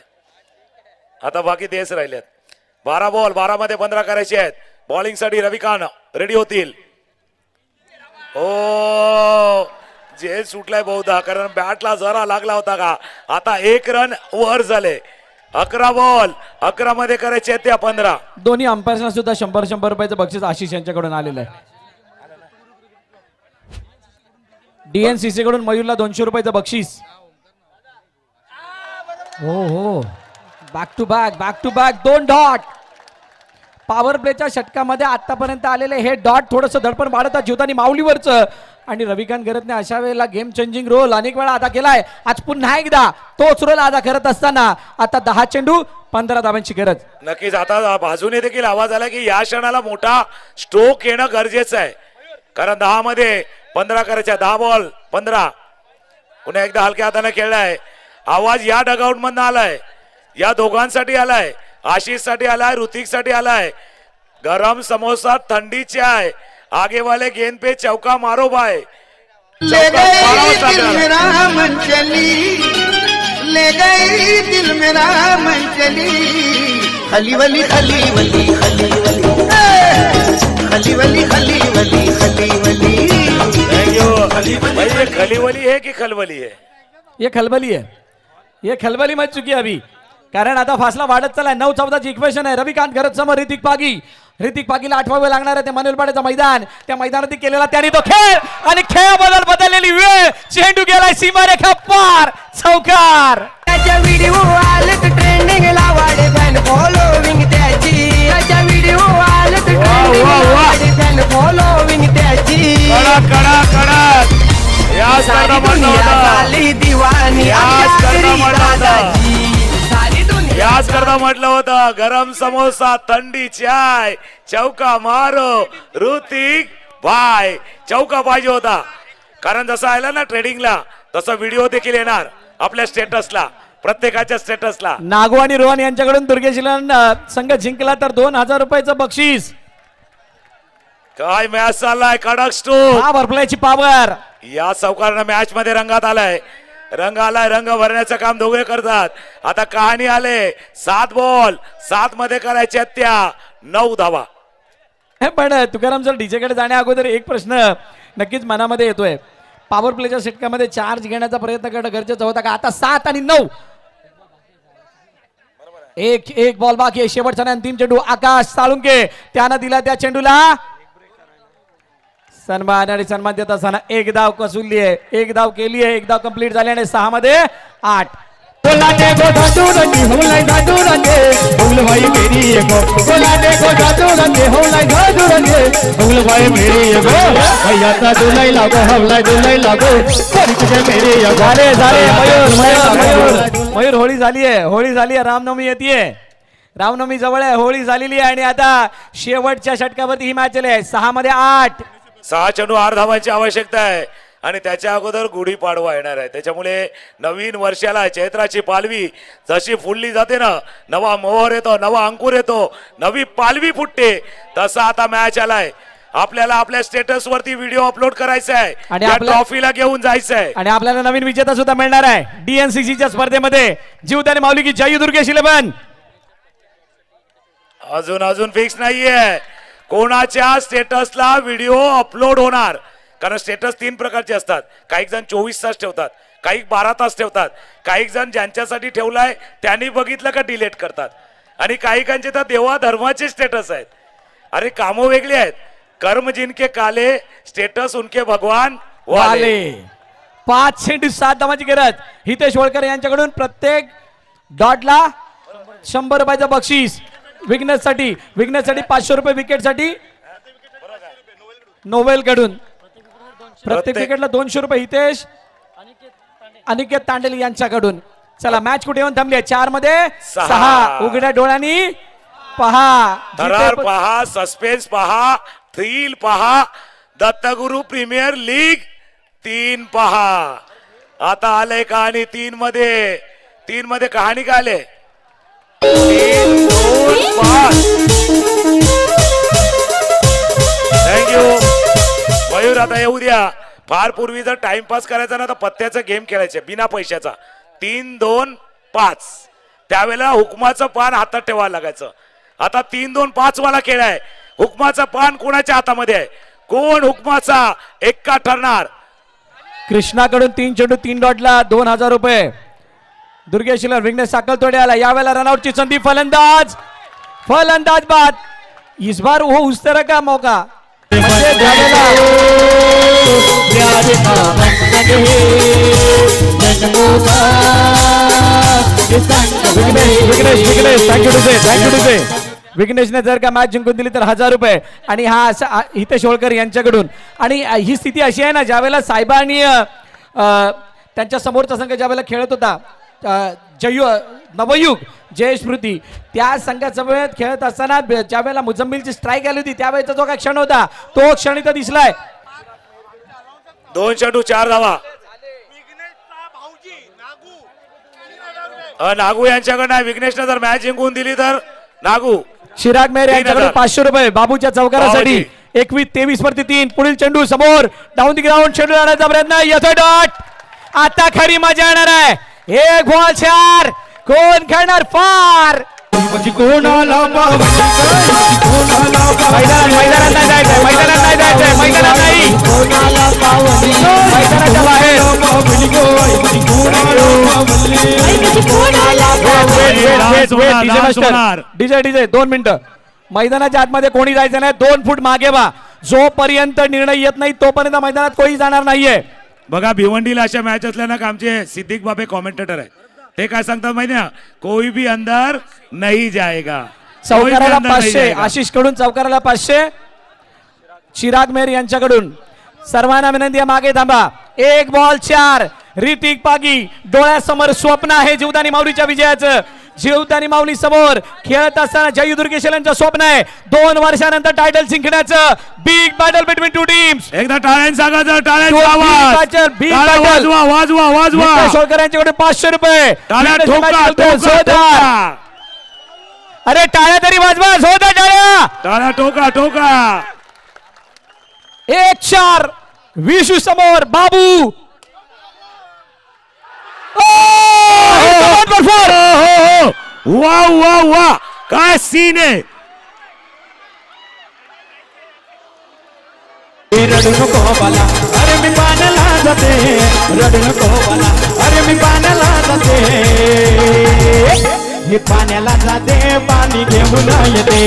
आता बाकी तेच राहिलेत. 12 बॉल 12 मध्ये 15 करायचे आहेत. बॉलिंग साठी रविकांत रेडी होतील. ओ जे सुटलाय बहुधा, कारण बॅटला जरा लागला होता का. आता 1 रन वर झाले. 11 बॉल 11 मध्ये करायचे आहेत त्या 15. दोन्ही अंपायर्सना सुद्धा 100 रुपयाचं बक्षीस आशिष यांच्याकडून आलेलं आहे. डीएनसीसी कडून मयूरला 200 रुपयाचं बक्षीस. हो back to back 2 dot. Power प्लेच्या षटकामध्ये आतापर्यंत आलेले हे डॉट थोडंसं धडपण वाढत जीवतानी माऊलीवरचं. आणि रविकांत गरजने अशा वेळेला गेम चेंजिंग रोल अनेक वेळा अदा केलाय. आज पुन्हा एकदा तोच रोल अदा करत असताना आता 10 चेंडू 15 धावांची गरज. नक्कीच आता बाजूने देखील आवाज आला की या क्षणाला मोठा स्ट्रोक येणं गरजेचं आहे, कारण 10 मध्ये 15 करायच्या. 10 बॉल 15. पुन्हा एकदा हलक्या हाताने खेळलाय. आवाज या डगआउट मधनं आलाय, या दोघांसाठी आलाय, आशिष साठी आलाय, ऋतिक साठी आलाय. गरम समोसा थंडी चाय, आगे वाले गेंद पे चौका मारो भाई. ले गई दिल मेरा मन चली, ले गई दिल मेरा मन चली. हली वली हली वली हली वली हली वली हली वली हली वली. थैंक यू भाई. ये खलीवली है कि खलबली है? ये खलबली है, ये खलबली मच चुकी है अभी, कारण आता फासला वाढत चाललाय. 9-14ची इक्वेशन आहे. रविकांत गरज समोर ऋतिक पागीला आठवा लागणार आहे. ते मनोलपाड्याचं मैदान, त्या मैदानात केलेला त्याने तो खेळ आणि खेळाबद्दल बदललेली वेळ. चेंडू गेलाय सीमारेखा पार, चौकार. त्याच्या व्हिडिओ आलेत ट्रेंडिंगला, वाढे फॅन फॉलोविंग त्याची. त्याच्या व्हिडिओ आलेत ट्रेंडिंगला, वाढे फॅन फॉलोविंग त्याची. कडक याच करता म्हटलं होतं, झाली दिवाणी याच करता म्हटलं होतं, सारी दुनिया याच करता म्हटलं होतं. गरम समोसा थंडी चाय, चौका मारो ऋतिक भाई. चौका पाहिजे होता, कारण जसं आला ना ट्रेडिंगला तसा व्हिडिओ देखील येणार आपल्या स्टेटसला, प्रत्येकाच्या स्टेटसला. नागो आणि रोहन यांच्याकडून दुर्गेशीला संघ जिंकला तर 2000 रुपयाचं बक्षीस. काय मॅच चाललाय, कडक स्ट्रोक. Power प्लेची power. या चौकारनं मॅच मध्ये रंगात आलाय, रंग आलाय. रंग भरण्याचं काम दोघे करतात. आता कहाणी आले 7 बॉल 7 मध्ये करायच्या त्या 9 धावा. पण तुकाराम सर डीजेकडे जाण्या अगोदर एक प्रश्न नक्कीच मनामध्ये येतोय. पॉवर प्लेच्या षटकामध्ये चार्ज घेण्याचा प्रयत्न करणं गरजेचं होता का? आता 7 आणि 9, एक बॉल बाकी आहे. शेवटचा आणि अंतिम चेंडू आकाश साळुंके त्यानं दिला त्या चेंडूला सन्मान. आणि सन्मान देत असताना एक धाव कसुली आहे, एक धाव केली आहे, एक धाव कंप्लीट झाल्याने 6 मध्ये 8. बोलाने को जादू रंगे होलाई जादू रंगे उंगल भाई मेरी एगो. बोलाने को जादू रंगे होलाई जादू रंगे उंगल भाई मेरी एगो. भैया ता दुलाई लागो हवलाई दुलाई लागो परी तुझे मेरी एगो. झाले मयूर होळी झाली आहे. रामनवमी येते, रामनवमी जवळ आहे, होळी झालेली आहे. आणि आता शेवटच्या षटकावरती ही मॅच आहे. 6 मध्ये 8. 6 चेंडू 8 धावांची आवश्यकता आहे. आणि त्याच्या अगोदर गुढीपाडवा येणार आहे. त्याच्यामुळे नवीन वर्षाला चैत्राची पालवी जशी फुलली जाते ना, नवा मोहर येतो, नवा अंकुर येतो, नवी पालवी फुटते, तसा आता मॅच आलाय. आपल्याला आपल्या स्टेटस वरती व्हिडिओ अपलोड करायचा आहे आणि आणि ट्रॉफीला घेऊन जायचं आहे. आणि आपल्याला नवीन विजेता सुद्धा मिळणार आहे डीएनसीसीच्या स्पर्धेमध्ये. जीवदानी माऊली की जय दुर्गेश 11. अजून फिक्स नाहीये कोणाच्या स्टेटसला व्हिडिओ अपलोड होणार, कारण स्टेटस 3 प्रकारचे असतात. काही जण 24 तास ठेवतात, काही 12 तास ठेवतात, काही जण ज्यांच्यासाठी ठेवलाय त्यांनी बघितलं का डिलीट करतात, आणि काही कांचे तर देवा धर्माचे स्टेटस आहेत. अरे कामं वेगळी आहेत. कर्म जिनके काले स्टेटस उनके भगवान वाले. 5 चेंडू 7 धावांची गरज. हितेश होळकर यांच्याकडून प्रत्येक डॉटला 100 रुपयाचं बक्षीस. विघ्नेशसाठी 500 रुपये. विकेटसाठी नोवेल कडून प्रत्येक विकेटला 200 रुपये. हितेश अनिकेत तांडेल यांच्याकडून. चला मॅच कुठे येऊन थांबली आहे? 4 मध्ये 6. उघड्या डोळ्यांनी पहा, थरार पहा, सस्पेन्स पहा, थ्रिल पहा, दत्तगुरु प्रीमियर लीग 3 पहा. आता आलंय कहाणी 3 मध्ये कहाणी काय आले? 3, 2, 5. थँक्यू मयूर. आता येऊ द्या. फार पूर्वी जर टाइमपास करायचा ना तर पत्त्याचा गेम खेळायचे बिना पैशाचा. 3, 2, 5 त्यावेळेला हुकमाचं पान हातात ठेवायला लागायचं. आता 3, 2, 5 वाला खेळ आहे. हुकमाचं पान कोणाच्या हातामध्ये आहे? कोण हुकमाचा एक्का ठरणार? कृष्णाकडून 3 चेंडू 3 डॉटला 2000 रुपये. दुर्गेशीला विघ्नेश साकलतोडे आला. यावेळेला रनआउटची संधी. फलंदाज बाद. इस बार वो उस तरह का मौका म्हणजे प्यार का बंधन है जन्मों का हे संग विघ्नेश थँक्यू टू से विघ्नेशने जर का मॅच जिंकून दिली तर 1000 रुपये आणि हा असा हितेश होळकर यांच्याकडून. आणि ही स्थिती अशी आहे ना, ज्यावेळेला साहेबा आणि त्यांच्या समोरचा संघ ज्यावेळेला खेळत होता नवयुग जय स्मृती, त्या संघासमोर खेळत असताना ज्यावेळेला मुजम्मिलची स्ट्राईक आली होती त्यावेळेचा जो काय क्षण होता तो क्षण इथं दिसलाय. 2 चेंडू 4 धावा. नागू यांच्याकडनं विघ्नेशने जर मॅच जिंकून दिली तर नागू. चिराग मेहर यांच्याकडून 500 रुपये बाबूच्या चौकारासाठी. 21-23 वरती 3. पुढील चेंडू समोर डाऊन द ग्राउंड चेंडू आणण्याचा प्रयत्न येतोय डॉट. आता खरी मजा येणार आहे. 1 बॉल 4. कोण खेळणार फार. कोणाला मैदानात नाही जायचंय, मैदानात नाही. मैदानाच्या बाहेर. डीजे 2 मिनिटं. मैदानाच्या आतमध्ये कोणी जायचं नाही. 2 फूट मागे बा. जोपर्यंत निर्णय येत नाही तोपर्यंत मैदानात कोणी जाणार नाहीये. बघा भिवंडीला अशा मॅच असल्या ना आमचे सिद्दीक बाबे कॉमेंटेटर आहे, ते काय सांगतात माहिती आहे, कोई भी अंदर नहीं जाएगा. चौकाराला 500 आशिष कडून, चौकाराला 500 चिराग मेहर यांच्याकडून. सर्वांना विनंती आहे मागे थांबा. 1 बॉल 4. ऋतिक पागी डोळ्यासमोर स्वप्न आहे जीवदानी माऊलीच्या विजयाचं. जीवदानी माऊली समोर खेळत असताना जयू दुर्गेशल यांचं स्वप्न आहे 2 वर्षानंतर टायटल जिंकण्याचं. Big battle between 2 teams. एकदा टाळ्यांचा आवाज, टाळ्यांचा आवाज, वाजवा. शोळकर यांच्याकडे 500 रुपये. टाळ्या ठोका. अरे टाळ्या तरी वाजवा. जोरदार टाळ्या. टाळ्या ठोका. 1-4 विशू समोर बाबू. वा काय सीन आहे. रडू नको बाला, अरे मी पाण्याला जाते. रडू नको बाला, अरे मी पाण्याला जाते. हे पाण्याला जाते पाणी घेऊन येते.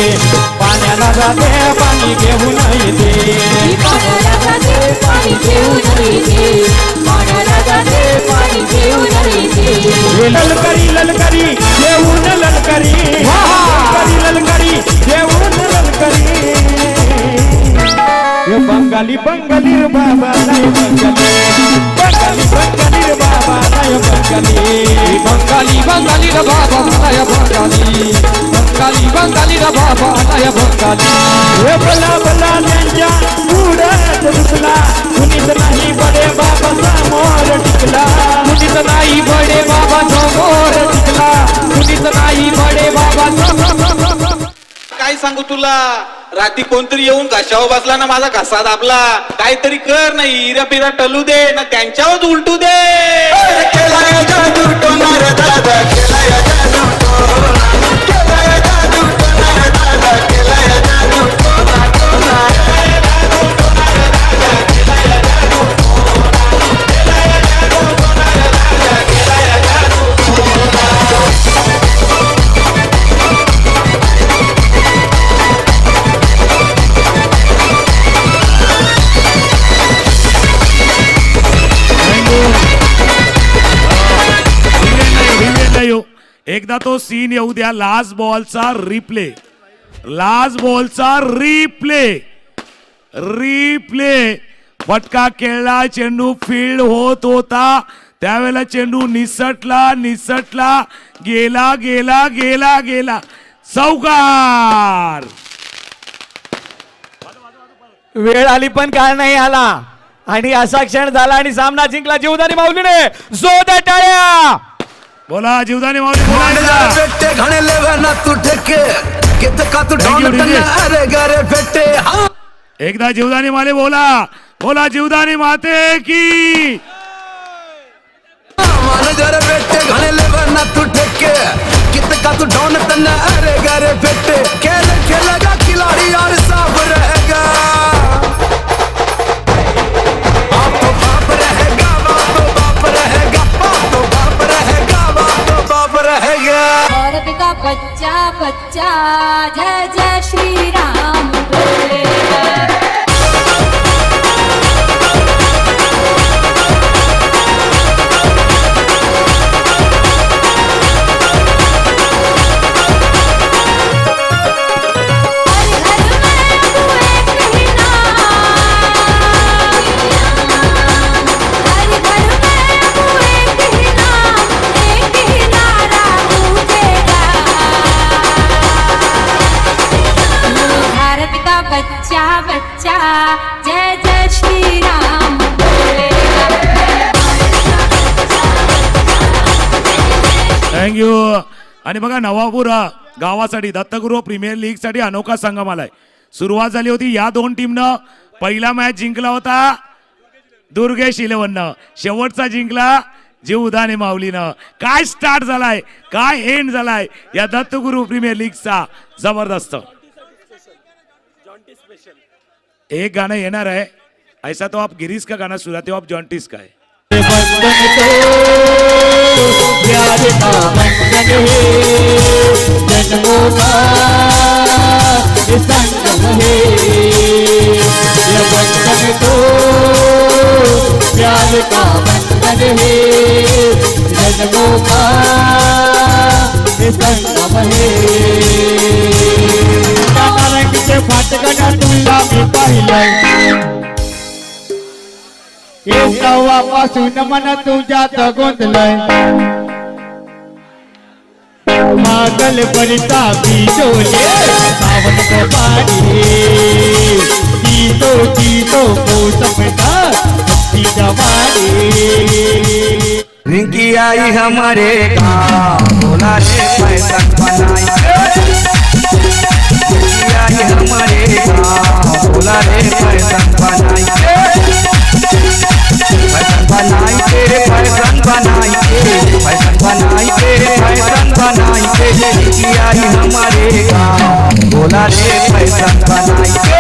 पाण्याला जाते पाणी घेऊन येते. ललकरी ललकरी घेऊन ललकरी. ललकरी घेऊन ललकरी. बंगाली बंगाली रे बाबा नाही बंगाली. बंगाली रे बाबा नाही बंगाली. बंगाली रे बाबा नाही बंगाली. बंगाली रे बाबा नाही बंगाली. हे भला भला त्यांच्या पुढ्यात रुसला. कुणीच नाही बडे बाबा समोर टिकला. कुणीच नाही बडे बाबा समोर टिकला. कुणीच नाही बडे बाबा समोर. काय सांगू तुला, रात्री कोणतरी येऊन घशावर बसला ना माझा घसा दाबला. काहीतरी कर ना, हिरा पिरा टलू दे ना, त्यांच्यावर उलटू दे. एकदा तो सीन येऊ द्या. लास्ट बॉलचा रिप्ले. फटका खेळला, चेंडू फील्ड होत होता त्यावेळेला चेंडू निसटला गेला. चौकार. वेळ आली पण काय नाही आला आणि असा क्षण झाला आणि सामना जिंकला जीवदानी माऊलीने. जोरदार टाळ्या. बोला जीवदानी माऊली बोला. एकदा जीवदानी माले बोला जीवदानी माते की. तू डॉन तन्ना अरे गरे फेटे. खेलेगा खिलाड़ी और सब रहेगा. बाप तो बाप रहेगा. औरत का बच्चा जय जय श्री राम बोले. बच्चा बच्चा जय जय श्री राम बोलेगा थँक्यू. आणि बघा नवापूर गावासाठी दत्तगुरू प्रीमियर लीग साठी अनोखा संगम आलाय. सुरुवात झाली होती या दोन टीमनं. पहिला मॅच जिंकला होता दुर्गेश 11नं, शेवटचा जिंकला जीवदाने माऊलीनं. काय स्टार्ट झालाय, काय एंड झालाय या दत्तगुरू प्रीमियर लीगचा. जबरदस्त. एक गाणं येणार आहे, ऐसा तो आप गिरीश का गाना सुना, तो आप जॉन्टिस का है. प्यार का बंधन है जन्मों का ये संगम है ये बंधन तो प्यार का बंधन है जन्मों का ये संगम है रंगीचे फाटकन तुला मी पाहिलंय पासून मन तुझ्यात गोंधलय मागल बरिता बिजोले सावन को पानी जीतो मौसमदा अच्छी जवानी. रिंकी आई हमारे गाँव बोला रे फैशन बनाई. रिंकी आई हमारे गाँव बोला रे फैशन बनाई. फैशन बनाई तेरे फैशन बनाई के फैशन बनाई तेरे फैशन बनाई के. रिंकी आई हमारे गाँव बोला रे फैशन बनाई.